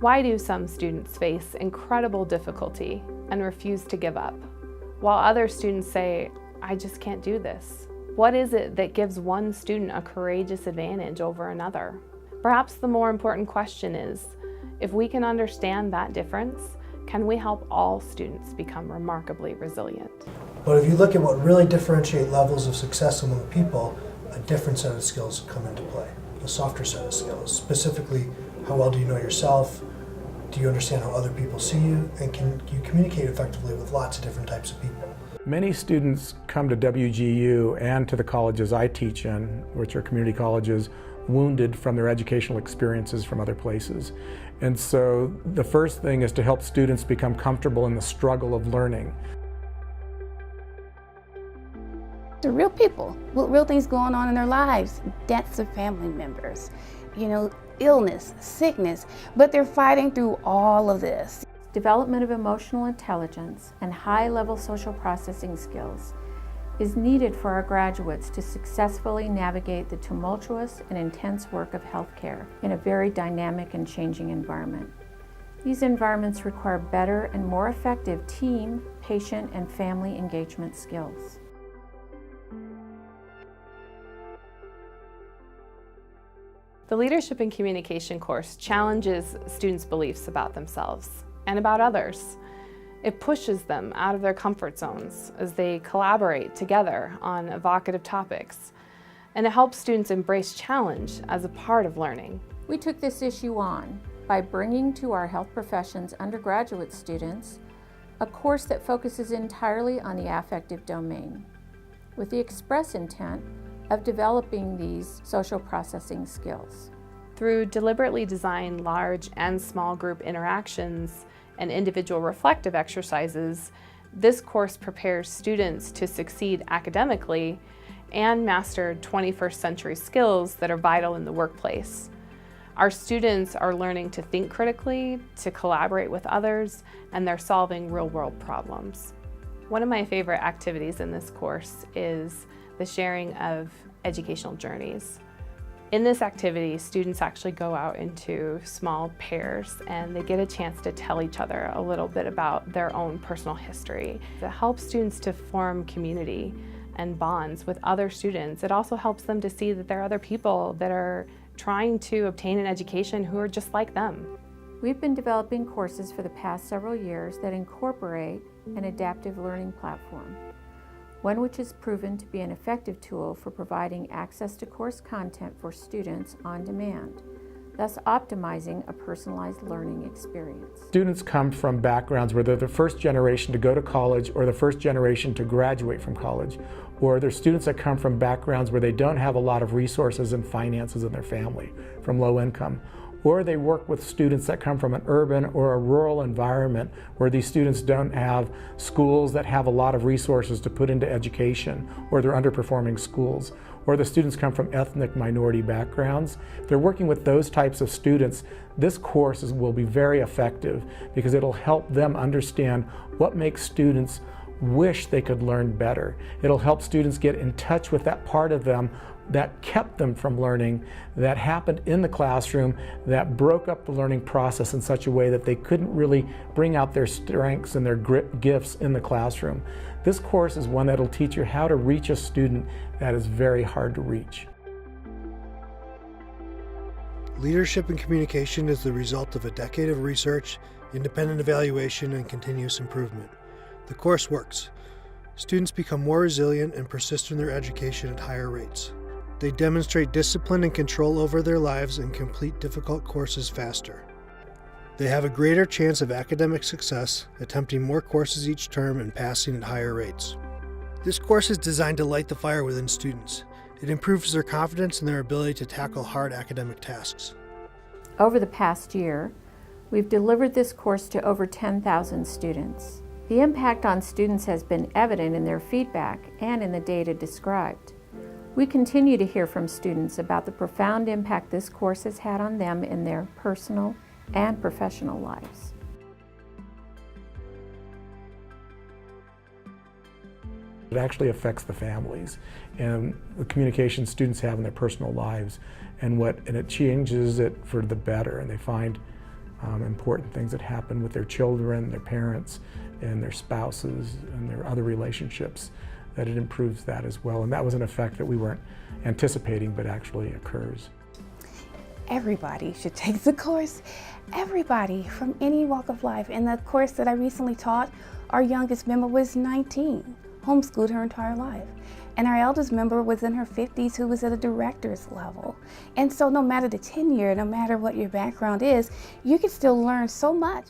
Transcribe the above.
Why do some students face incredible difficulty and refuse to give up, while other students say, "I just can't do this"? What is it that gives one student a courageous advantage over another? Perhaps the more important question is, if we can understand that difference, can we help all students become remarkably resilient? But if you look at what really differentiate levels of success among people, a different set of skills come into play, a softer set of skills. Specifically, how well do you know yourself? Do you understand how other people see you? And can you communicate effectively with lots of different types of people? Many students come to WGU and to the colleges I teach in, which are community colleges, wounded from their educational experiences from other places. And so the first thing is to help students become comfortable in the struggle of learning. They're real people with real things going on in their lives, deaths of family members, illness, sickness, but they're fighting through all of this. Development of emotional intelligence and high-level social processing skills is needed for our graduates to successfully navigate the tumultuous and intense work of healthcare in a very dynamic and changing environment. These environments require better and more effective team, patient, and family engagement skills. The Leadership and Communication course challenges students' beliefs about themselves and about others. It pushes them out of their comfort zones as they collaborate together on evocative topics, and it helps students embrace challenge as a part of learning. We took this issue on by bringing to our health professions undergraduate students a course that focuses entirely on the affective domain, with the express intent of developing these social processing skills. Through deliberately designed large and small group interactions and individual reflective exercises, this course prepares students to succeed academically and master 21st century skills that are vital in the workplace. Our students are learning to think critically, to collaborate with others, and they're solving real-world problems. One of my favorite activities in this course is the sharing of educational journeys. In this activity, students actually go out into small pairs and they get a chance to tell each other a little bit about their own personal history. It helps students to form community and bonds with other students. It also helps them to see that there are other people that are trying to obtain an education who are just like them. We've been developing courses for the past several years that incorporate an adaptive learning platform, one which has proven to be an effective tool for providing access to course content for students on demand, thus optimizing a personalized learning experience. Students come from backgrounds where they're the first generation to go to college or the first generation to graduate from college, or they're students that come from backgrounds where they don't have a lot of resources and finances in their family, from low income. Or they work with students that come from an urban or a rural environment where these students don't have schools that have a lot of resources to put into education, or they're underperforming schools. Or the students come from ethnic minority backgrounds. If they're working with those types of students, this course will be very effective because it'll help them understand what makes students wish they could learn better. It'll help students get in touch with that part of them that kept them from learning, that happened in the classroom, that broke up the learning process in such a way that they couldn't really bring out their strengths and their gifts in the classroom. This course is one that'll teach you how to reach a student that is very hard to reach. Leadership and communication is the result of a decade of research, independent evaluation, and continuous improvement. The course works. Students become more resilient and persist in their education at higher rates. They demonstrate discipline and control over their lives and complete difficult courses faster. They have a greater chance of academic success, attempting more courses each term and passing at higher rates. This course is designed to light the fire within students. It improves their confidence and their ability to tackle hard academic tasks. Over the past year, we've delivered this course to over 10,000 students. The impact on students has been evident in their feedback and in the data described. We continue to hear from students about the profound impact this course has had on them in their personal and professional lives. It actually affects the families and the communication students have in their personal lives, and it changes it for the better, and they find important things that happen with their children, their parents, and their spouses, and their other relationships, that it improves that as well. And that was an effect that we weren't anticipating, but actually occurs. Everybody should take the course. Everybody from any walk of life. In the course that I recently taught, our youngest member was 19, homeschooled her entire life. And our eldest member was in her 50s who was at a director's level. And so no matter the tenure, no matter what your background is, you can still learn so much.